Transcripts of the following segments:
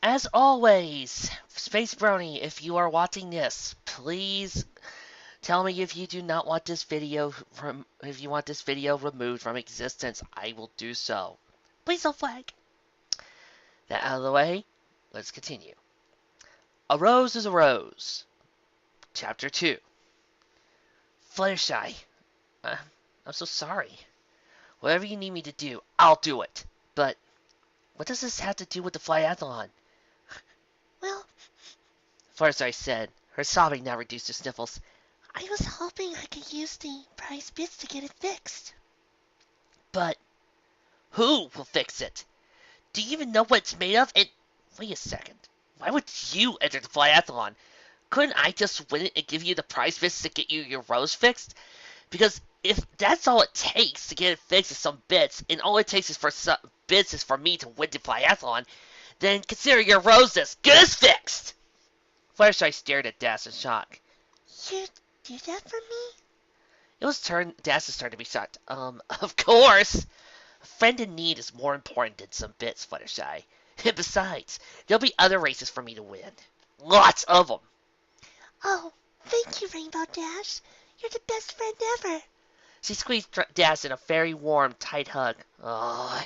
As always, spacebrony, if you are watching this, please tell me if you do not want this video if you want this video removed from existence. I will do so. Please don't flag. That out of the way, let's continue. A rose is a rose. Chapter 2. Fluttershy. Uh, I'm so sorry. Whatever you need me to do, I'll do it. But what does this have to do with the flyathlon? Well, Fluttershy said, her sobbing now reduced to sniffles. I was hoping I could use the prize bits to get it fixed. But who will fix it? Do you even know what it's made of? And wait a second. Why would you enter the flyathlon? Couldn't I just win it and give you the prize bits to get you your rose fixed? Because if that's all it takes to get it fixed is some bits, and all it takes is for some bits is for me to win the flyathlon, then consider your rose as good as fixed. Fluttershy stared at Das in shock. You'd do that for me? It was Das's turn to be shocked. Of course. A friend in need is more important than some bits, Fluttershy. And besides, there'll be other races for me to win. Lots of them. Oh, thank you, Rainbow Dash. You're the best friend ever. She squeezed Das in a very warm, tight hug. Oh,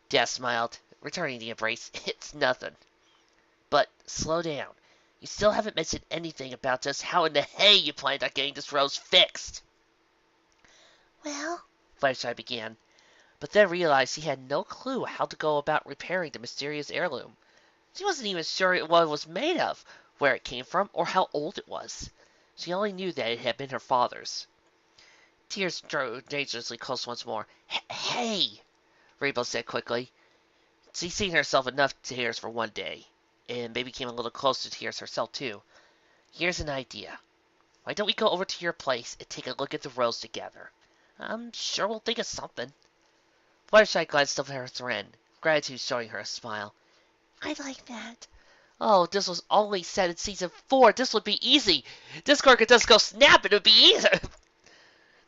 Das smiled, returning the embrace. It's nothing. But slow down. You still haven't mentioned anything about just how in the hay you planned on getting this rose fixed. Well, Fluttershy began, but then realized he had no clue how to go about repairing the mysterious heirloom. She wasn't even sure what it was made of, where it came from, or how old it was. She only knew that it had been her father's. Tears drew dangerously close once more. Hey, Rainbow said quickly. She'd seen herself enough tears for one day, and maybe came a little close to tears herself too. Here's an idea. Why don't we go over to your place and take a look at the rose together? I'm sure we'll think of something. Fluttershy glanced up at her friend, gratitude showing her a smile. I'd like that. Oh, this was only said in season 4. This would be easy. This girl could just go snap and it would be easy.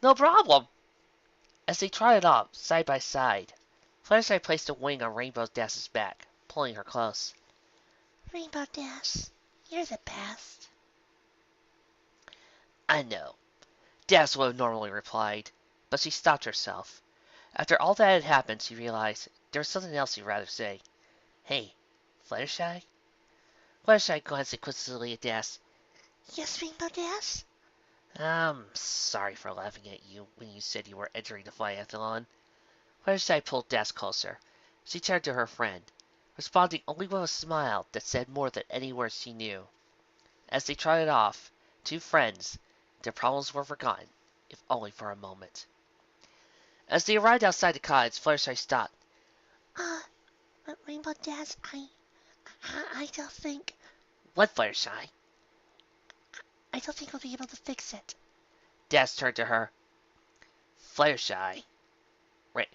No problem. As they trotted off, side by side, Fluttershy placed a wing on Rainbow Dash's back, pulling her close. Rainbow Dash, you're the best. I know, Dash would have normally replied, but she stopped herself. After all that had happened, she realized there was something else she'd rather say. Hey, Fluttershy? Fluttershy glanced inquisitively at Dash. Yes, Rainbow Dash? I'm sorry for laughing at you when you said you were entering the flyathlon. Fluttershy pulled Dash closer. She turned to her friend, responding only with a smile that said more than any words she knew. As they trotted off, two friends, their problems were forgotten, if only for a moment. As they arrived outside the cottage, Fluttershy stopped. Uh, Rainbow Dash, I don't think, What, Fluttershy? I don't think we'll be able to fix it. Dash turned to her. Fluttershy. Right,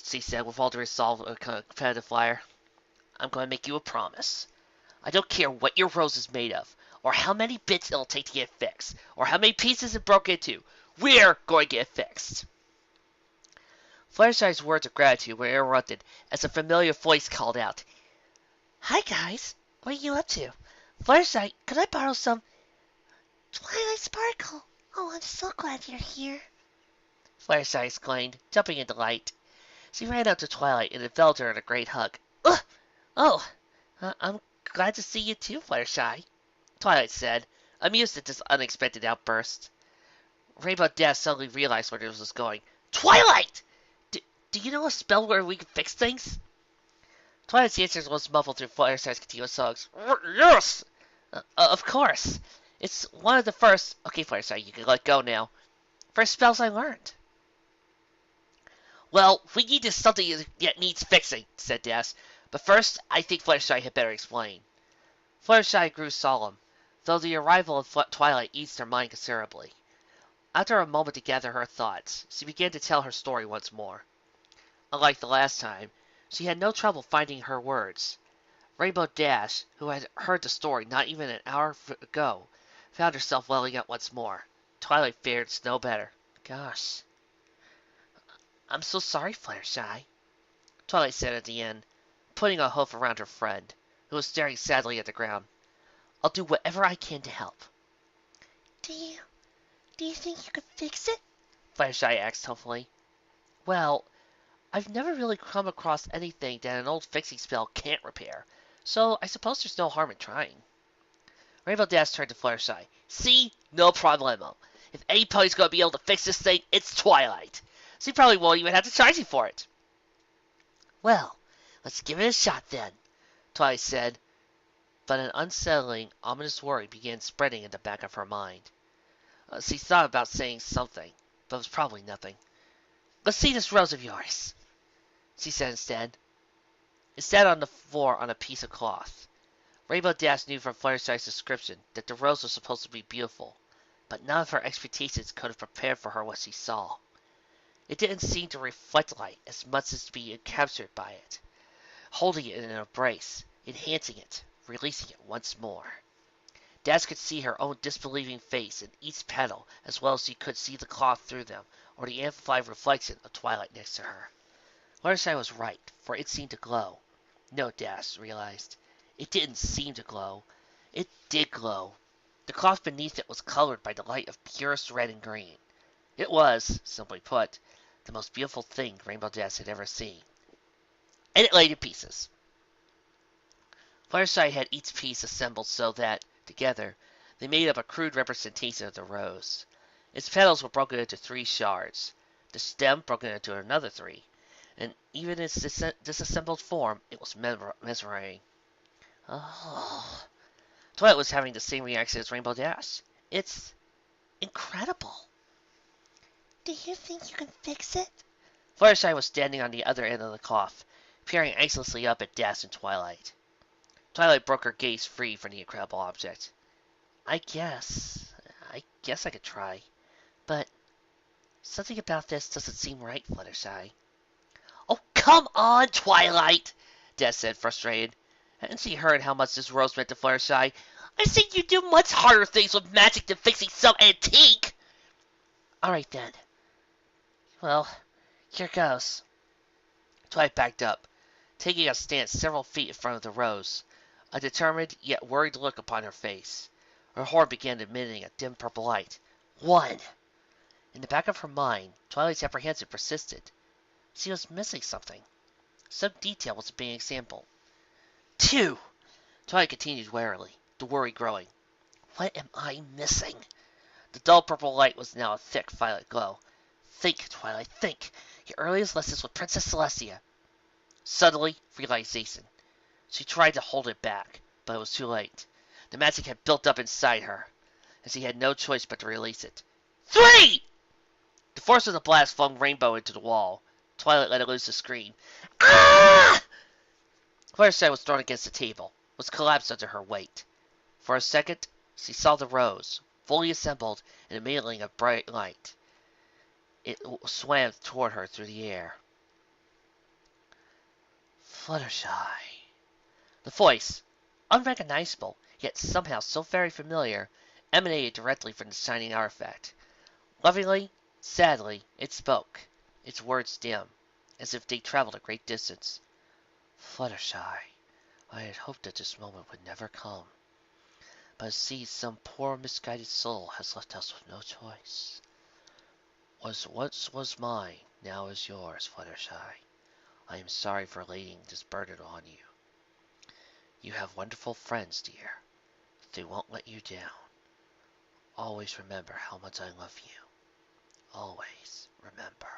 she said with all the resolve of a competitive flyer. I'm going to make you a promise. I don't care what your rose is made of, or how many bits it'll take to get fixed, or how many pieces it broke into. We're going to get it fixed. Fluttershy's words of gratitude were interrupted as a familiar voice called out. Hi, guys. What are you up to? Fluttershy, could I borrow some Twilight Sparkle? Oh, I'm so glad you're here. Fluttershy exclaimed, jumping in delight. She ran out to Twilight and enveloped her in a great hug. Ugh! Oh, I'm glad to see you too, Fluttershy, Twilight said, amused at this unexpected outburst. Rainbow Dash suddenly realized where this was going. Twilight! Do you know a spell where we can fix things? Twilight's answer was muffled through Fluttershy's continuous hugs. Yes! Of course. It's one of the first... Okay, Fluttershy, you can let go now. First spells I learned. Well, we need to something that needs fixing, said Dash. But first, I think Fluttershy had better explain. Fluttershy grew solemn, though the arrival of Twilight eased her mind considerably. After a moment to gather her thoughts, she began to tell her story once more. Unlike the last time, she had no trouble finding her words. Rainbow Dash, who had heard the story not even an hour ago, found herself welling up once more. Twilight fared no better. Gosh. I'm so sorry, Fluttershy, Twilight said at the end, putting a hoof around her friend. who was staring sadly at the ground. I'll do whatever I can to help. Do you, do you think you could fix it? Fluttershy asked hopefully. Well, I've never really come across anything that an old fixing spell can't repair, so I suppose there's no harm in trying. Rainbow Dash turned to Fluttershy. See? No problemo. If anybody's gonna be able to fix this thing, it's Twilight. She probably won't even have to charge you for it. Well, let's give it a shot then, Twilight said, but an unsettling, ominous worry began spreading in the back of her mind. She thought about saying something, but it was probably nothing. Let's see this rose of yours, she said instead. It sat on the floor on a piece of cloth. Rainbow Dash knew from Fluttershy's description that the rose was supposed to be beautiful, but none of her expectations could have prepared for her what she saw. It didn't seem to reflect light as much as to be captured by it, holding it in an embrace, enhancing it, releasing it once more. Dash could see her own disbelieving face in each petal as well as she could see the cloth through them, or the amplified reflection of Twilight next to her. Fluttershy was right, for it seemed to glow. No, Dash realized. It didn't seem to glow. It did glow. The cloth beneath it was colored by the light of purest red and green. It was, simply put, the most beautiful thing Rainbow Dash had ever seen. And it lay to pieces. Fluttershy had each piece assembled so that, together, they made up a crude representation of the rose. Its petals were broken into 3 shards, the stem broken into another 3, and even in its disassembled form, it was mesmerizing. Oh. Twilight was having the same reaction as Rainbow Dash. It's incredible. Do you think you can fix it? Fluttershy was standing on the other end of the cloth, peering anxiously up at Dash and Twilight. Twilight broke her gaze free from the incredible object. I guess I could try. But something about this doesn't seem right, Fluttershy. Oh, come on, Twilight! Dash said, frustrated. Hadn't she heard how much this rose meant to Fluttershy? I've seen you do much harder things with magic than fixing some antique! Alright then. Well, here goes. Twilight backed up, taking a stance several feet in front of the rose, a determined yet worried look upon her face. Her horn began emitting a dim purple light. 1. In the back of her mind, Twilight's apprehension persisted. She was missing something. Some detail was being examined. 2. Twilight continued warily, the worry growing. What am I missing? The dull purple light was now a thick violet glow. Think, Twilight, think. Your earliest lessons with Princess Celestia. Suddenly, realization. She tried to hold it back, but it was too late. The magic had built up inside her, and she had no choice but to release it. 3! The force of the blast flung Rainbow into the wall. Twilight let loose a scream. Ah! Fluttershy was thrown against the table, was collapsed under her weight. For a second, she saw the rose, fully assembled and emitting a bright light. It swam toward her through the air. Fluttershy. The voice, unrecognizable, yet somehow so very familiar, emanated directly from the shining artifact. Lovingly, sadly, it spoke, its words dim, as if they traveled a great distance. Fluttershy, I had hoped that this moment would never come. But see, some poor misguided soul has left us with no choice. What once was mine, now is yours, Fluttershy. I am sorry for laying this burden on you. You have wonderful friends, dear. They won't let you down. Always remember how much I love you. Always remember.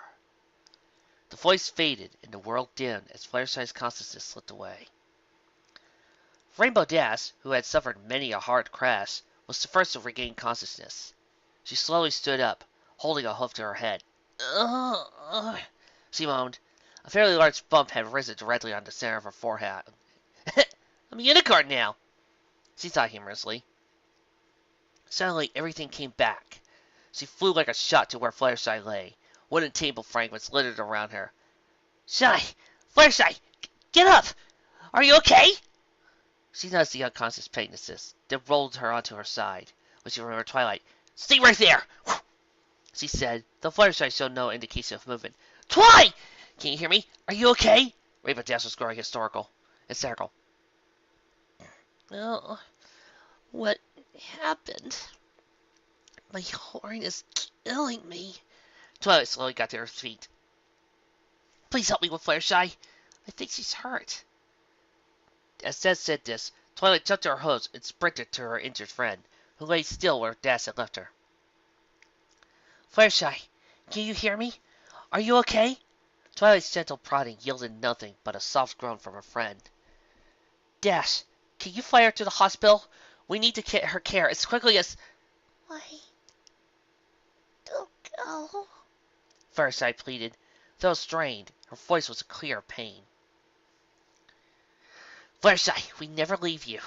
The voice faded and the world dimmed as Fluttershy's consciousness slipped away. Rainbow Dash, who had suffered many a hard crash, was the first to regain consciousness. She slowly stood up, holding a hoof to her head. She moaned. A fairly large bump had risen directly on the center of her forehead. I'm a unicorn now, she thought humorously. Suddenly, everything came back. She flew like a shot to where Fluttershy lay. Wooden table fragments littered around her. Shy! Fluttershy! Get up! Are you okay? She nudged the unconscious Pegasus, then rolled her onto her side. When she remembered Twilight, stay right there! She said, though Fluttershy showed no indication of movement. Twi! Can you hear me? Are you okay? Rainbow Dash was growing hysterical. Oh, what happened? My horn is killing me. Twilight slowly got to her feet. Please help me with Fluttershy. I think she's hurt. As Des said this, Twilight took to her hose and sprinted to her injured friend, who lay still where Das had left her. Fluttershy, can you hear me? Are you okay? Twilight's gentle prodding yielded nothing but a soft groan from her friend. Dash, can you fly her to the hospital? We need to get her care as quickly as... Wait, don't go. Fluttershy pleaded. Though strained, her voice was a clear pain. Fluttershy, we never leave you.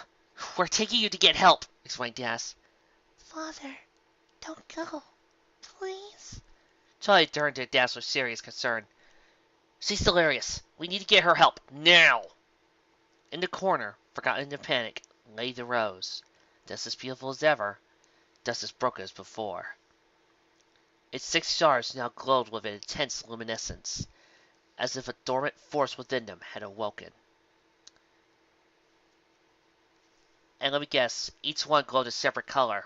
We're taking you to get help, explained Das. Father, don't go. Please. Twilight turned to Das with serious concern. She's delirious. We need to get her help, now! In the corner, forgotten in panic, lay the rose. Just as beautiful as ever, just as broken as before. Its 6 stars now glowed with an intense luminescence, as if a dormant force within them had awoken. And let me guess, each one glowed a separate color.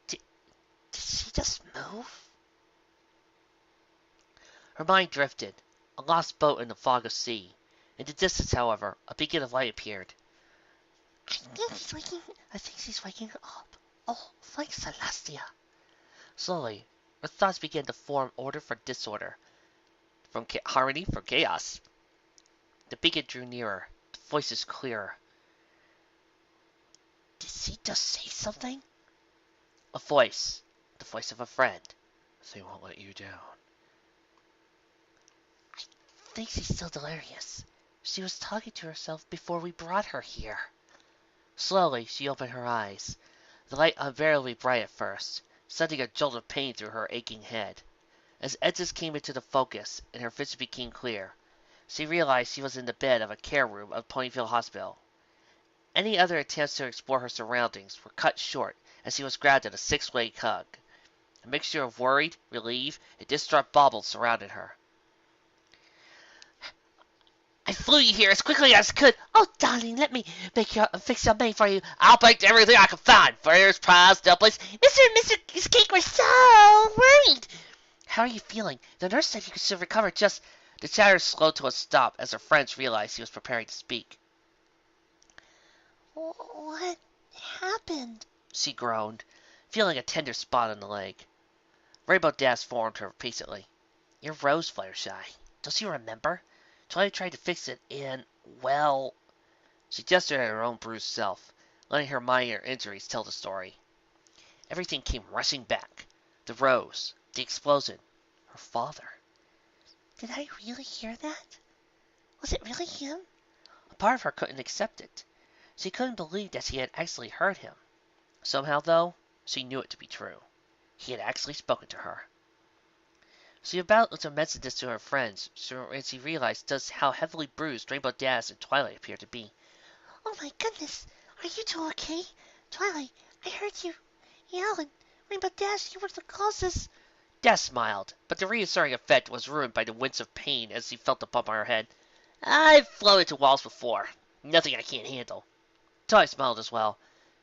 Did she just move? Her mind drifted, a lost boat in the fog of sea. In the distance, however, a beacon of light appeared. I think she's waking up. Oh, thanks, Celestia. Slowly, her thoughts began to form order for disorder, from harmony for chaos. The beacon drew nearer, the voices clearer. Did she just say something? A voice, the voice of a friend. They won't let you down. I think she's still delirious. She was talking to herself before we brought her here. Slowly, she opened her eyes, the light unbearably bright at first, sending a jolt of pain through her aching head. As edges came into the focus and her vision became clear, she realized she was in the bed of a care room of Ponyville Hospital. Any other attempts to explore her surroundings were cut short as she was grabbed in a 6-way hug. A mixture of worried, relieved, and distraught baubles surrounded her. I flew you here as quickly as I could. Oh, darling, let me fix your mane for you. I'll bake everything I can find. Fritters, pies, dumplings. Mr. Cake, we're so worried. How are you feeling? The nurse said you should recover just... The chatter slowed to a stop as her friends realized he was preparing to speak. What happened? She groaned, feeling a tender spot on the leg. Rainbow Dash formed her patiently. Your rose, Fluttershy. Don't you remember? Twilight tried to fix it and, well... She gestured at her own bruised self, letting her minor injuries tell the story. Everything came rushing back. The rose, the explosion, her father. Did I really hear that? Was it really him? A part of her couldn't accept it. She couldn't believe that she had actually heard him. Somehow, though, she knew it to be true. He had actually spoken to her. She about to mention this to her friends when she realized just how heavily bruised Rainbow Dash and Twilight appeared to be. Oh my goodness! Are you two okay? Twilight, I heard you yell, and Rainbow Dash, you were the causes. Dash smiled, but the reassuring effect was ruined by the wince of pain as he felt the bump on her head. I've flown into walls before. Nothing I can't handle. Twilight smiled as well.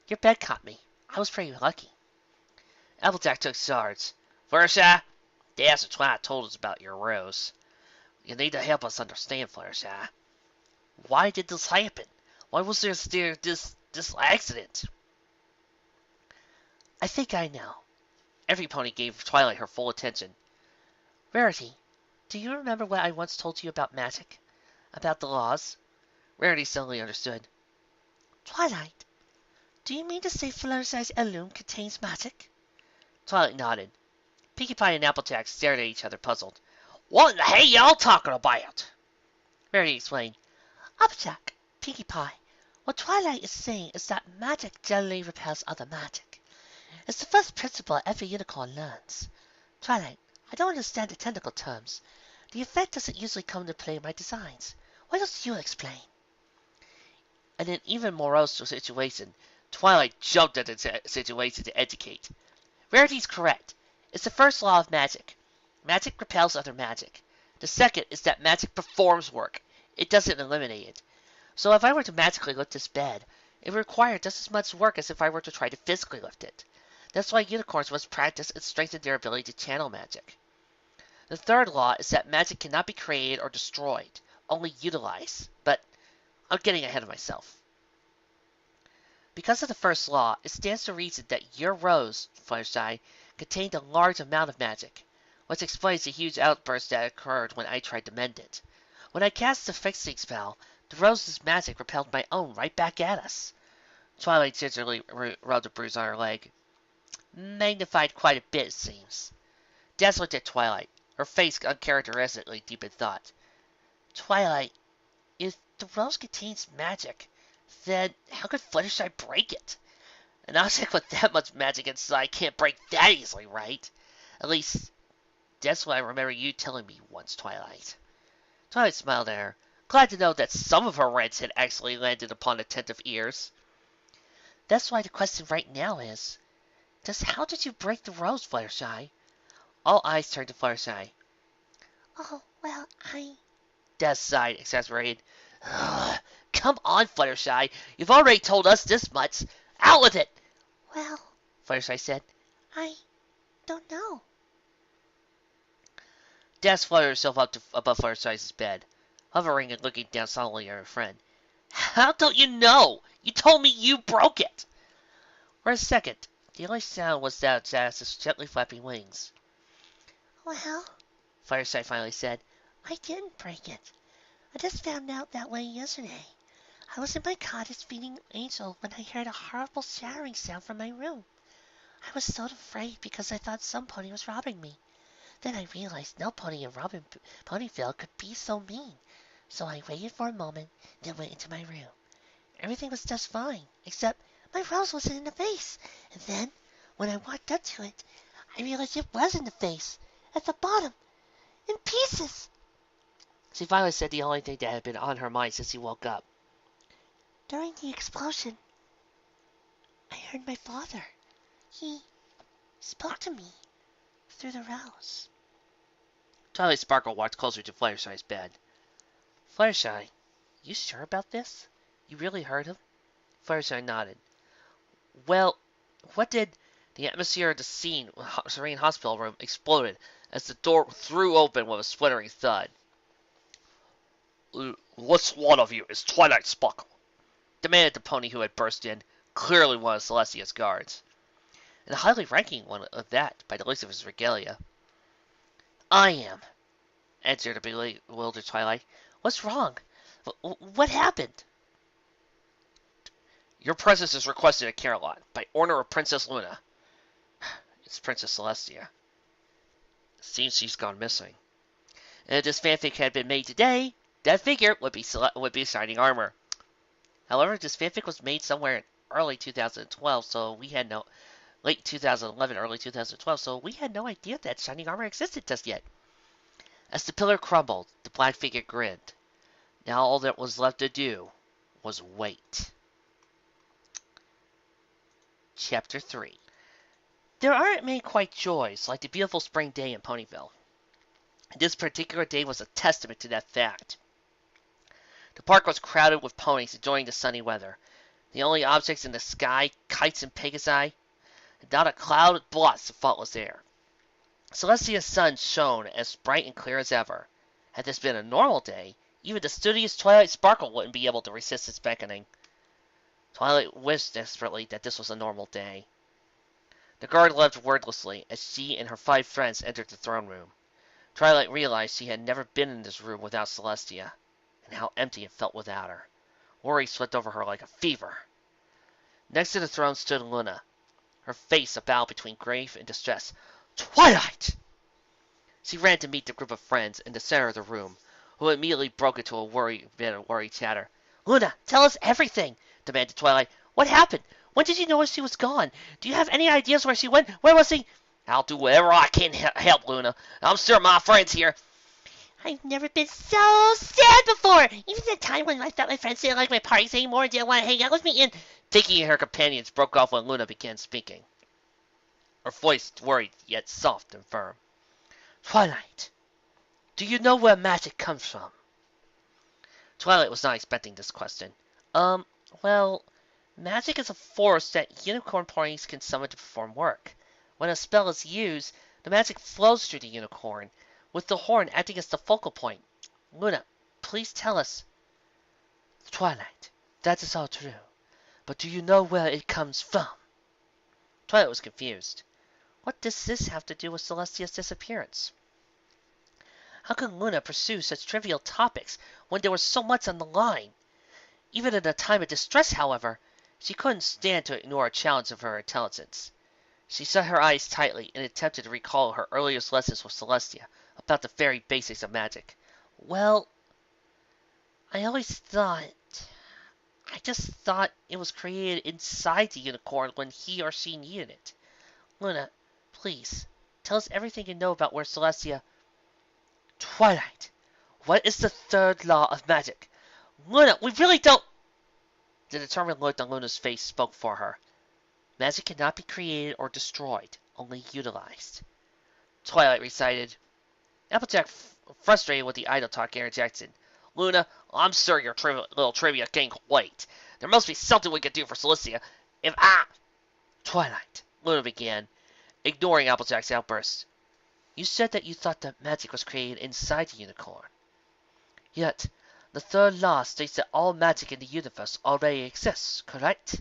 Your bed caught me. I was pretty lucky. Applejack took charge. Fluttershy, Dash and Twilight told us about your rose. You need to help us understand, Fluttershy. Why did this happen? Why was there this accident? I think I know. Every pony gave Twilight her full attention. Rarity, do you remember what I once told you about magic? About the laws? Rarity suddenly understood. Twilight, do you mean to say Fluttershy's heirloom contains magic? Twilight nodded. Pinkie Pie and Applejack stared at each other, puzzled. What in the hell y'all talking about? Rarity explained. Applejack, Pinkie Pie, what Twilight is saying is that magic generally repels other magic. It's the first principle every unicorn learns. Twilight, I don't understand the technical terms. The effect doesn't usually come into play in my designs. Why don't you explain? In an even morose situation, Twilight jumped at the situation to educate. Rarity's correct. It's the first law of magic. Magic repels other magic. The second is that magic performs work. it doesn't eliminate it. So if I were to magically lift this bed, it would require just as much work as if I were to try to physically lift it. That's why unicorns must practice and strengthen their ability to channel magic. The third law is that magic cannot be created or destroyed, only utilized. But I'm getting ahead of myself. Because of the first law, it stands to reason that your rose, Fluttershy, contained a large amount of magic, which explains the huge outburst that occurred when I tried to mend it. When I cast the fixing spell, the rose's magic repelled my own right back at us. Twilight gingerly rubbed a bruise on her leg. Magnified quite a bit, it seems. Des looked at Twilight, her face uncharacteristically deep in thought. Twilight, if the rose contains magic, then how could Fluttershy break it? An object with that much magic inside can't break that easily, right? At least, that's what I remember you telling me once, Twilight. Twilight smiled at her, glad to know that some of her rants had actually landed upon attentive ears. That's why the question right now is, just how did you break the rose, Fluttershy? All eyes turned to Fluttershy. Oh, well, Des sighed, exasperated. Come on, Fluttershy. You've already told us this much. Out with it! Well, Fluttershy said. I don't know. Des fluttered herself up to above Fluttershy's bed, hovering and looking down solemnly at her friend. How don't you know? You told me you broke it! For a second, the only sound was that of Janice's gently flapping wings. Well, Fluttershy finally said. I didn't break it. I just found out that way yesterday. I was in my cottage feeding Angel when I heard a horrible shattering sound from my room. I was so afraid because I thought some pony was robbing me. Then I realized no pony in Ponyville could be so mean. So I waited for a moment, then went into my room. Everything was just fine, except my rose wasn't in the vase. And then, when I walked up to it, I realized it was in the vase, at the bottom, in pieces. She finally said the only thing that had been on her mind since he woke up. During the explosion, I heard my father. He spoke to me through the rose. Twilight Sparkle walked closer to Fluttershy's bed. Fluttershy, you sure about this? You really heard him? Fluttershy nodded. Well, what did... The atmosphere of the serene hospital room exploded as the door threw open with a splintering thud. Which one of you is Twilight Sparkle? Demanded the pony who had burst in, clearly one of Celestia's guards. And a highly ranking one of that, by the looks of his regalia. I am, answered a bewildered Twilight. What's wrong? What happened? Your presence is requested at Carolot, by order of Princess Luna. It's Princess Celestia. Seems she's gone missing. And if this fanfic had been made today, that figure would be Shining Armor. However, this fanfic was made somewhere in early 2012, so we had no... Late 2011, early 2012, so we had no idea that Shining Armor existed just yet. As the pillar crumbled, the black figure grinned. Now all that was left to do was wait. Chapter 3. There aren't many quiet joys like the beautiful spring day in Ponyville. This particular day was a testament to that fact. The park was crowded with ponies enjoying the sunny weather. The only objects in the sky, kites and pegasi, and not a cloud blots the faultless air. Celestia's sun shone as bright and clear as ever. Had this been a normal day, even the studious Twilight Sparkle wouldn't be able to resist its beckoning. Twilight wished desperately that this was a normal day. The guard left wordlessly as she and her 5 friends entered the throne room. Twilight realized she had never been in this room without Celestia, and how empty it felt without her. Worry swept over her like a fever. Next to the throne stood Luna, her face a bow between grief and distress. Twilight! She ran to meet the group of friends in the center of the room, who immediately broke into a worried chatter. Luna, tell us everything, demanded Twilight. What happened? When did you notice she was gone? Do you have any ideas where she went? Where was she? I'll do whatever I can help, Luna. I'm sure my friends here. I've never been so sad before. Even the time when I thought my friends didn't like my parties anymore and didn't want to hang out with me and... Thinking her companions broke off when Luna began speaking. Her voice worried, yet soft and firm. Twilight, do you know where magic comes from? Twilight was not expecting this question. Um, well, magic is a force that unicorn ponies can summon to perform work. When a spell is used, the magic flows through the unicorn, with the horn acting as the focal point. Luna, please tell us. Twilight, that is all true. But do you know where it comes from? Twilight was confused. What does this have to do with Celestia's disappearance? How could Luna pursue such trivial topics when there was so much on the line? Even in a time of distress, however, she couldn't stand to ignore a challenge of her intelligence. She shut her eyes tightly and attempted to recall her earliest lessons with Celestia about the very basics of magic. Well, I always thought... I just thought it was created inside the unicorn when he or she needed it. Luna, please, tell us everything you know about where Celestia... Twilight, what is the third law of magic? Luna, we really don't... The determined look on Luna's face spoke for her. Magic cannot be created or destroyed, only utilized. Twilight recited. Applejack, frustrated with the idle talk, interjected. Luna, I'm sure your little trivia can't wait. There must be something we can do for Celestia. If I... Twilight, Luna began, ignoring Applejack's outburst. You said that you thought that magic was created inside the unicorn. Yet, the third law states that all magic in the universe already exists, correct?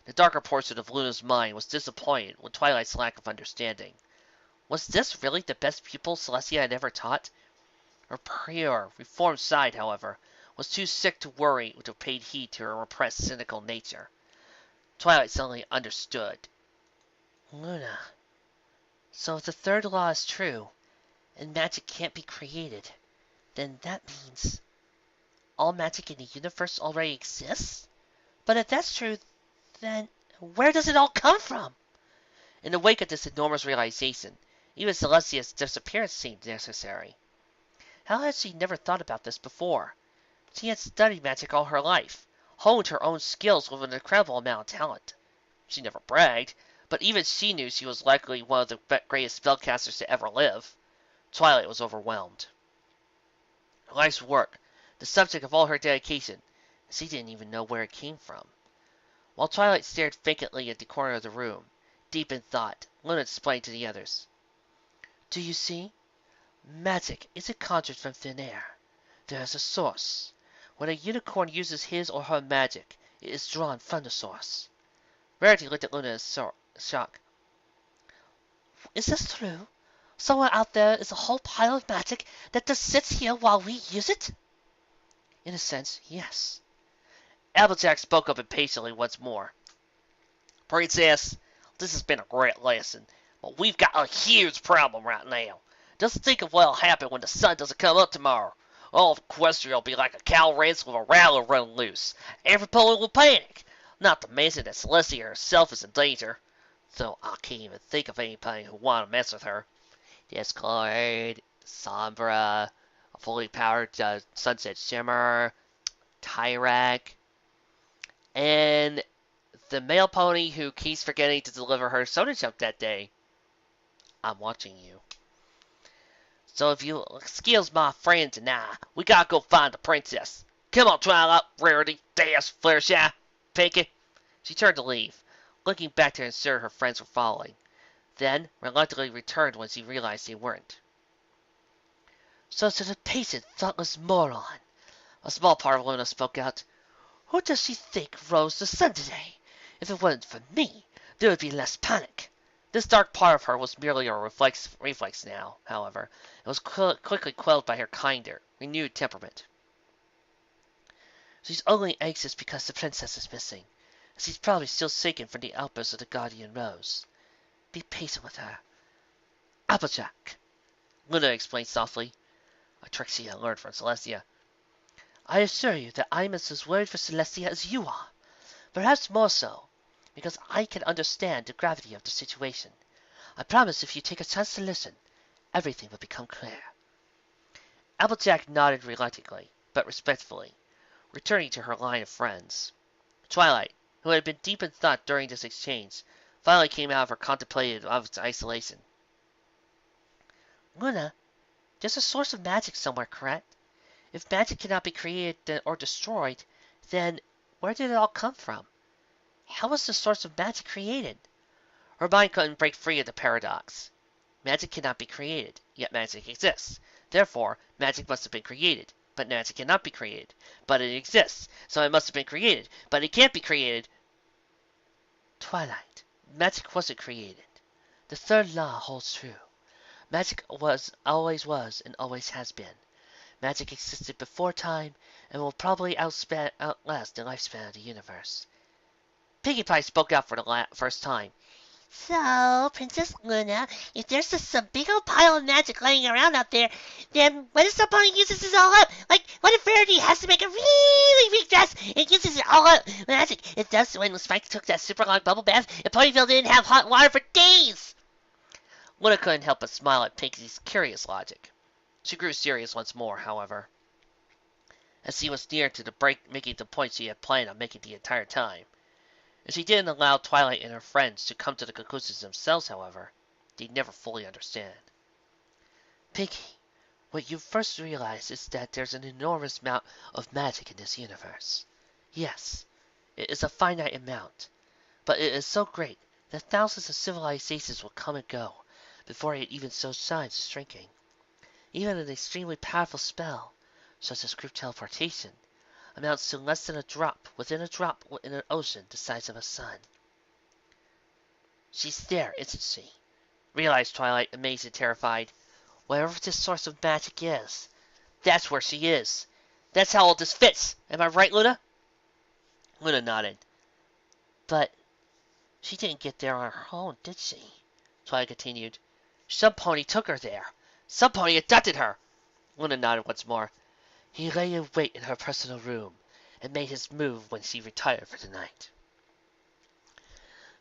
The darker portion of Luna's mind was disappointed with Twilight's lack of understanding. Was this really the best pupil Celestia had ever taught? Her pure, reformed side, however, was too sick to worry or to pay heed to her repressed, cynical nature. Twilight suddenly understood. Luna, so if the third law is true, and magic can't be created, then that means all magic in the universe already exists? But if that's true, then where does it all come from? In the wake of this enormous realization, even Celestia's disappearance seemed necessary. How had she never thought about this before? She had studied magic all her life, honed her own skills with an incredible amount of talent. She never bragged, but even she knew she was likely one of the greatest spellcasters to ever live. Twilight was overwhelmed. Her life's work, the subject of all her dedication, she didn't even know where it came from. While Twilight stared vacantly at the corner of the room, deep in thought, Luna explained to the others. Do you see? Magic isn't conjured from thin air. There is a source. When a unicorn uses his or her magic, it is drawn from the source. Rarity looked at Luna in shock. Is this true? Somewhere out there is a whole pile of magic that just sits here while we use it? In a sense, yes. Applejack spoke up impatiently once more. Princess, this has been a great lesson, but we've got a huge problem right now. Just think of what'll happen when the sun doesn't come up tomorrow. All of Equestria will be like a cow ranch with a rattler run loose. Every pony will panic. Not to mention that Celestia herself is in danger. So I can't even think of anybody who want to mess with her. Discord, Sombra, a fully powered Sunset Shimmer, Tyrak, and the male pony who keeps forgetting to deliver her soda jump that day. I'm watching you. So if you excuse my friends and I, we gotta go find the princess. Come on, Twilight, Rarity, Dash, Fluttershy, Pinky. She turned to leave, looking back to ensure her friends were following. Then reluctantly returned when she realized they weren't. So to the patient, thoughtless moron. A small part of Luna spoke out. Who does she think rose the sun today? If it wasn't for me, there would be less panic. This dark part of her was merely a reflex now, however. It was quickly quelled by her kinder, renewed temperament. She's only anxious because the princess is missing. She's probably still shaken from the outburst of the Guardian Rose. Be patient with her. Applejack, Luna explained softly, a trick she had learned from Celestia. I assure you that I'm as worried for Celestia as you are. Perhaps more so, because I can understand the gravity of the situation. I promise if you take a chance to listen, everything will become clear. Applejack nodded reluctantly, but respectfully, returning to her line of friends. Twilight, who had been deep in thought during this exchange, finally came out of her contemplative isolation. Luna, there's a source of magic somewhere, correct? If magic cannot be created or destroyed, then where did it all come from? How was the source of magic created? Her mind couldn't break free of the paradox. Magic cannot be created, yet magic exists. Therefore, magic must have been created, but magic cannot be created. But it exists, so it must have been created, but it can't be created. Twilight, magic wasn't created. The third law holds true. Magic always was, and always has been. Magic existed before time, and will probably outlast the lifespan of the universe. Pinkie Pie spoke out for the first time. So, Princess Luna, if there's just some big old pile of magic laying around out there, then what if somebody uses this all up? Like, what if Verity has to make a really big dress and uses it all up magic? It does when Spike took that super long bubble bath and Ponyville didn't have hot water for days. Luna couldn't help but smile at Pinkie's curious logic. She grew serious once more, however, as she was near to the break making the point she had planned on making the entire time. If she didn't allow Twilight and her friends to come to the conclusions themselves, however, they'd never fully understand. Pinkie, what you first realize is that there's an enormous amount of magic in this universe. Yes, it is a finite amount, but it is so great that thousands of civilizations will come and go before it even shows signs of shrinking. Even an extremely powerful spell, such as group teleportation, amounts to less than a drop within an ocean the size of a sun. She's there, isn't she? Realized Twilight, amazed and terrified. Wherever this source of magic is, that's where she is. That's how all this fits. Am I right, Luna? Luna nodded. But she didn't get there on her own, did she? Twilight continued. Some pony took her there. Some pony abducted her. Luna nodded once more. He lay in wait in her personal room, and made his move when she retired for the night.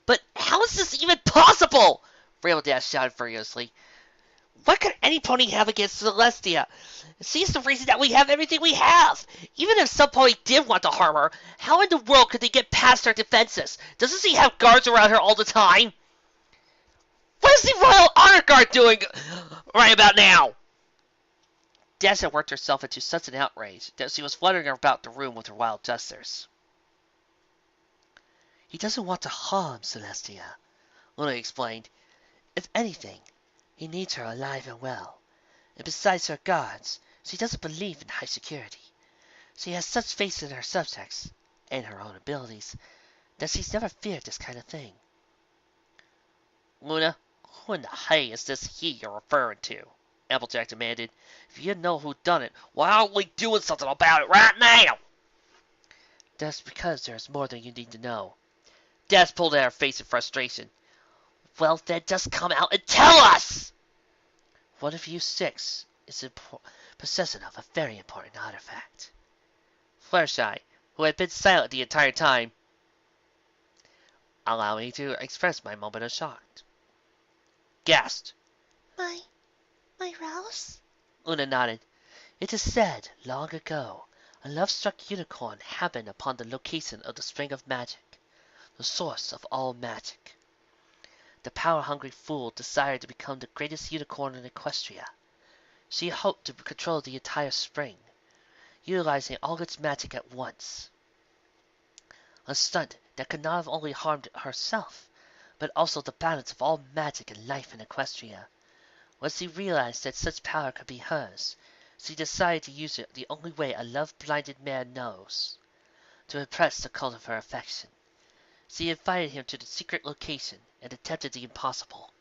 But how is this even possible? Raildash shouted furiously. What could any pony have against Celestia? She's the reason that we have everything we have. Even if some pony did want to harm her, how in the world could they get past her defenses? Doesn't she have guards around her all the time? What is the Royal Honor Guard doing right about now? Dash had worked herself into such an outrage that she was fluttering about the room with her wild gestures. He doesn't want to harm Celestia, Luna explained. If anything, he needs her alive and well. And besides her guards, she doesn't believe in high security. She has such faith in her subjects, and her own abilities, that she's never feared this kind of thing. Luna, who in the hay is this he you're referring to? Applejack demanded. If you know who done it, why aren't we doing something about it right now? That's because there's more than you need to know. Dash pulled at her face in frustration. Well, then just come out and tell us! One of you six is possessing of a very important artifact. Fluttershy, who had been silent the entire time, allow me to express my moment of shock. Gasped. My Rouse? Luna nodded. It is said, long ago, a love-struck unicorn happened upon the location of the Spring of Magic, the source of all magic. The power-hungry fool desired to become the greatest unicorn in Equestria. She hoped to control the entire spring, utilizing all its magic at once. A stunt that could not have only harmed herself, but also the balance of all magic and life in Equestria. When she realized that such power could be hers, she decided to use it the only way a love-blinded man knows, to impress the cult of her affection. She invited him to the secret location and attempted the impossible,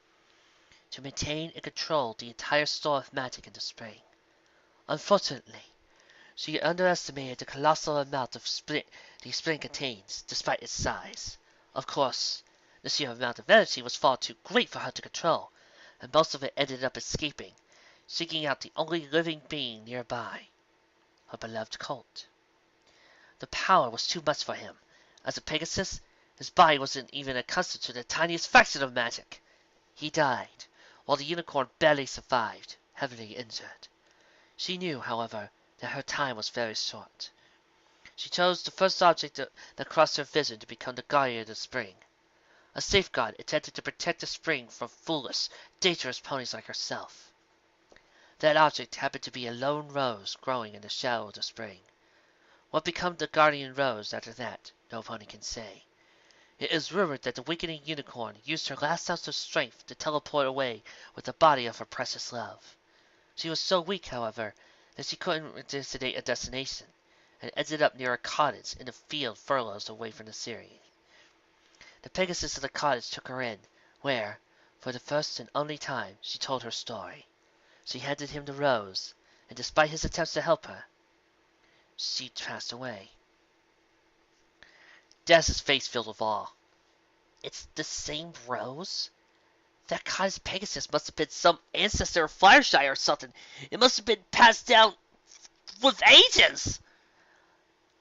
to maintain and control the entire store of magic in the spring. Unfortunately, she underestimated the colossal amount of the spring contains, despite its size. Of course, the sheer amount of energy was far too great for her to control, and most of it ended up escaping, seeking out the only living being nearby, her beloved colt. The power was too much for him. As a Pegasus, his body wasn't even accustomed to the tiniest fraction of magic. He died, while the unicorn barely survived, heavily injured. She knew, however, that her time was very short. She chose the first object that crossed her vision to become the guardian of the spring. A safeguard intended to protect the spring from foolish, dangerous ponies like herself. That object happened to be a lone rose growing in the shadow of the spring. What became the guardian rose after that, no pony can say. It is rumored that the weakening unicorn used her last ounce of strength to teleport away with the body of her precious love. She was so weak, however, that she couldn't designate a destination, and ended up near a cottage in a field furlongs away from the city. The Pegasus of the cottage took her in, where, for the first and only time, she told her story. She handed him the rose, and despite his attempts to help her, she passed away. Daz's face filled with awe. It's the same rose? That cottage Pegasus must have been some ancestor of Fluttershy or something. It must have been passed down with ages.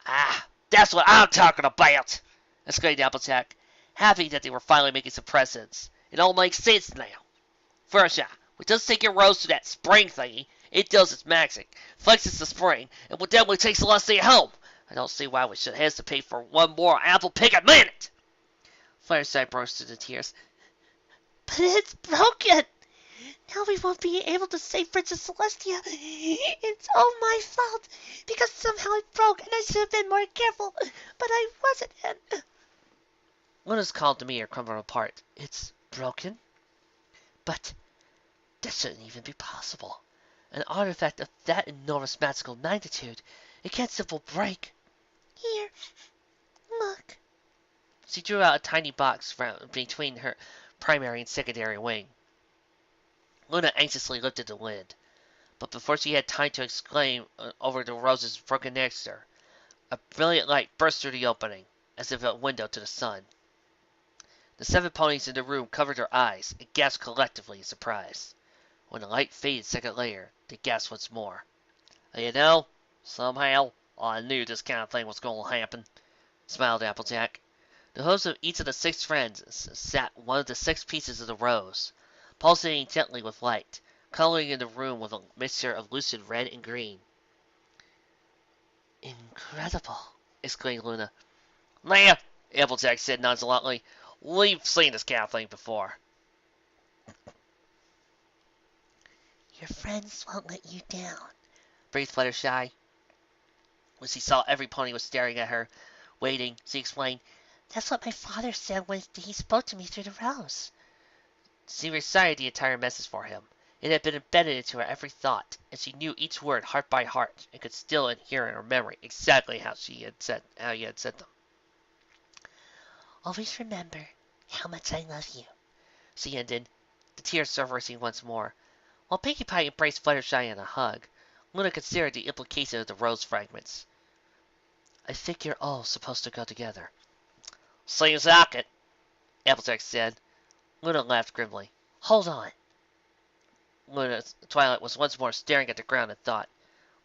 Ah, that's what I'm talking about! Exclaimed Applejack, happy that they were finally making some presents. It all makes sense now. Fluttershy, we just take your rose to that spring thingy. It does its magic, flexes the spring, and will definitely take Celestia home. I don't see why we should hesitate for one more apple pick a minute. Fluttershy burst into tears. But it's broken! Now we won't be able to save Princess Celestia. It's all my fault, because somehow it broke and I should have been more careful, but I wasn't. And Luna's calm demeanor crumbled apart. It's broken? But that shouldn't even be possible. An artifact of that enormous magical magnitude, it can't simply break. Here, look. She drew out a tiny box between her primary and secondary wing. Luna anxiously lifted the lid, but before she had time to exclaim over the rose's broken nectar, a brilliant light burst through the opening, as if a window to the sun. The 7 ponies in the room covered their eyes and gasped collectively in surprise. When the light faded a second later, they gasped once more. You know, somehow, I knew this kind of thing was going to happen, smiled Applejack. The hooves of each of the 6 friends sat one of the 6 pieces of the rose, pulsating gently with light, coloring in the room with a mixture of lucid red and green. Incredible, exclaimed Luna. Nah, Applejack said nonchalantly. We've seen this kind of thing before. Your friends won't let you down, breathed Fluttershy. When she saw every pony was staring at her, waiting, she explained, That's what my father said when he spoke to me through the rose. She recited the entire message for him. It had been embedded into her every thought, and she knew each word heart by heart, and could still inherit in her memory exactly how he had said them. Always remember how much I love you, she ended, the tears surfacing once more. While Pinkie Pie embraced Fluttershy in a hug, Luna considered the implication of the rose fragments. I think you're all supposed to go together. Seems like it, Applejack said. Luna laughed grimly. Hold on. Twilight was once more staring at the ground in thought.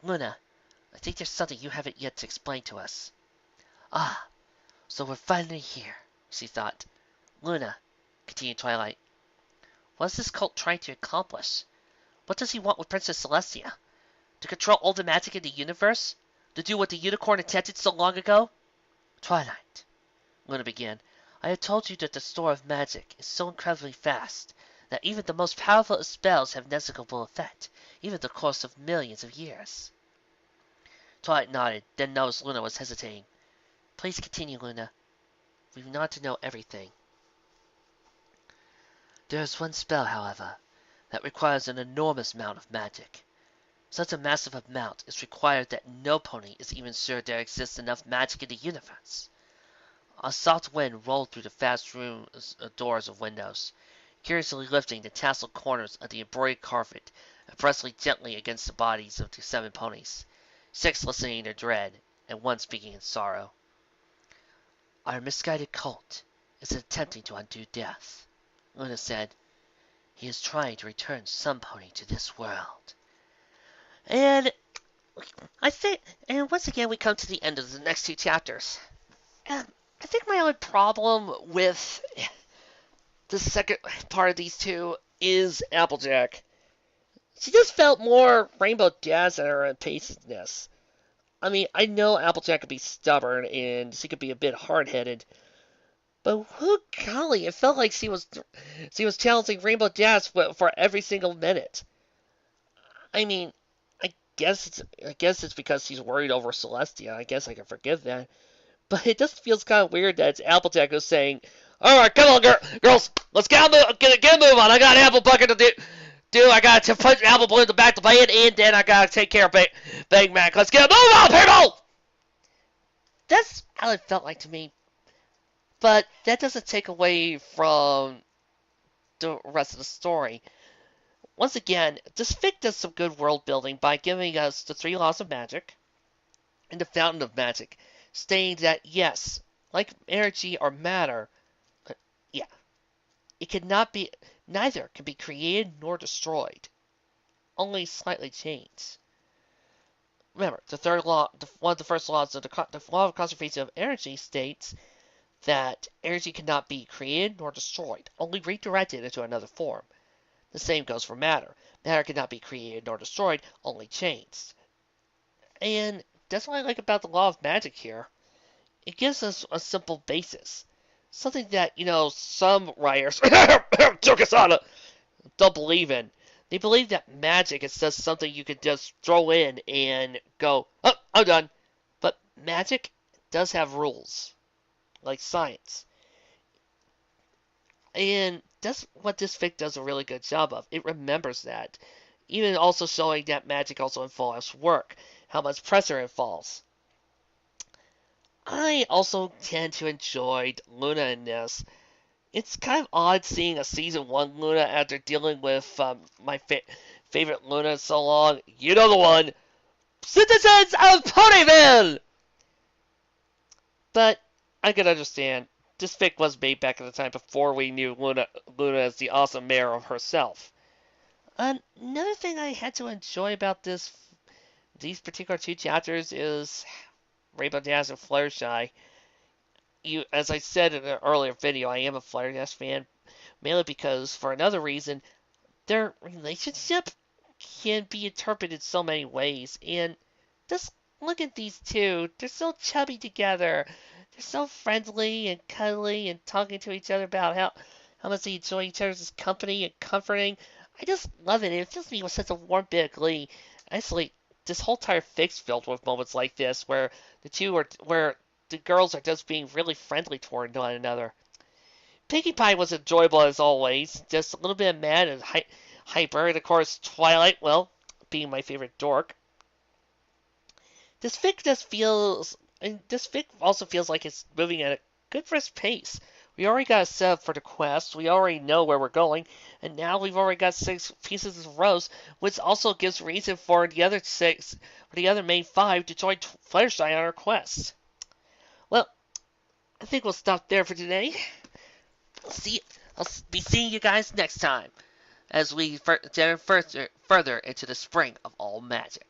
Luna, I think there's something you haven't yet to explain to us. Ah, so we're finally here, she thought. Luna, continued Twilight, what is this cult trying to accomplish? What does he want with Princess Celestia? To control all the magic in the universe? To do what the unicorn intended so long ago? Twilight, Luna began, I have told you that the store of magic is so incredibly vast that even the most powerful of spells have negligible effect, even in the course of millions of years. Twilight nodded, then noticed Luna was hesitating. Please continue, Luna. We want to know everything. There is one spell, however, that requires an enormous amount of magic. Such a massive amount is required that no pony is even sure there exists enough magic in the universe. A soft wind rolled through the fast room doors of windows, curiously lifting the tasseled corners of the embroidered carpet and pressing gently against the bodies of the 7 ponies, 6 listening in their dread, and 1 speaking in sorrow. Our misguided cult is attempting to undo death, Luna said. He is trying to return some pony to this world. And once again we come to the end of the next 2 chapters. I think my only problem with the second part of these 2 is Applejack. She just felt more Rainbow Dash in her impatientness. I mean, I know Applejack could be stubborn and she could be a bit hard-headed, but golly, it felt like she was challenging Rainbow Dash for every single minute. I mean, I guess it's because he's worried over Celestia. I guess I can forgive that. But it just feels kind of weird that it's Applejack who's saying, "All right, come on, girls, let's get a move on. I got an apple bucket to do. I got to put Apple Blue in the back of the bed, and then I gotta take care of Big Mac. Let's get a move on, people!" That's how it felt like to me. But that doesn't take away from the rest of the story. Once again, this fic does some good world building by giving us the three laws of magic and the fountain of magic, stating that yes, like energy or matter, yeah, it cannot be, neither can be created nor destroyed, only slightly changed. Remember, the third law, one of the first laws of the law of conservation of energy states that energy cannot be created nor destroyed, only redirected into another form. The same goes for matter. Matter cannot be created nor destroyed, only changed. And that's what I like about the law of magic here. It gives us a simple basis. Something that, some writers, Chokasana, don't believe in. They believe that magic is just something you could just throw in and go, "Oh, I'm done." But magic does have rules, like science. And that's what this fic does a really good job of. It remembers that. Even also showing that magic also involves work, how much pressure it involves. I also tend to enjoy Luna in this. It's kind of odd seeing a season 1 Luna after dealing with my favorite Luna so long. You know the one! Citizens of Ponyville! But I can understand. This fic was made back at the time before we knew Luna as the awesome mayor of herself. Another thing I had to enjoy about these particular two chapters is Rainbow Dash and Fluttershy. As I said in an earlier video, I am a Fluttershy fan, mainly because, for another reason, their relationship can be interpreted so many ways. And just look at these two. They're so chubby together. They're so friendly and cuddly and talking to each other about how much they enjoy each other's company and comforting. I just love it. It fills me with such a warm bit of glee. Actually, this whole entire fic's filled with moments like this where the girls are just being really friendly toward one another. Pinkie Pie was enjoyable as always, just a little bit mad and hyper, and of course Twilight, well, being my favorite dork. This fic this fic also feels like it's moving at a good brisk pace. We already got a setup for the quest, we already know where we're going, and now we've already got 6 pieces of rows, which also gives reason for the other main 5 to join Fluttershy on our quest. Well, I think we'll stop there for today. I'll be seeing you guys next time as we further into the spring of all magic.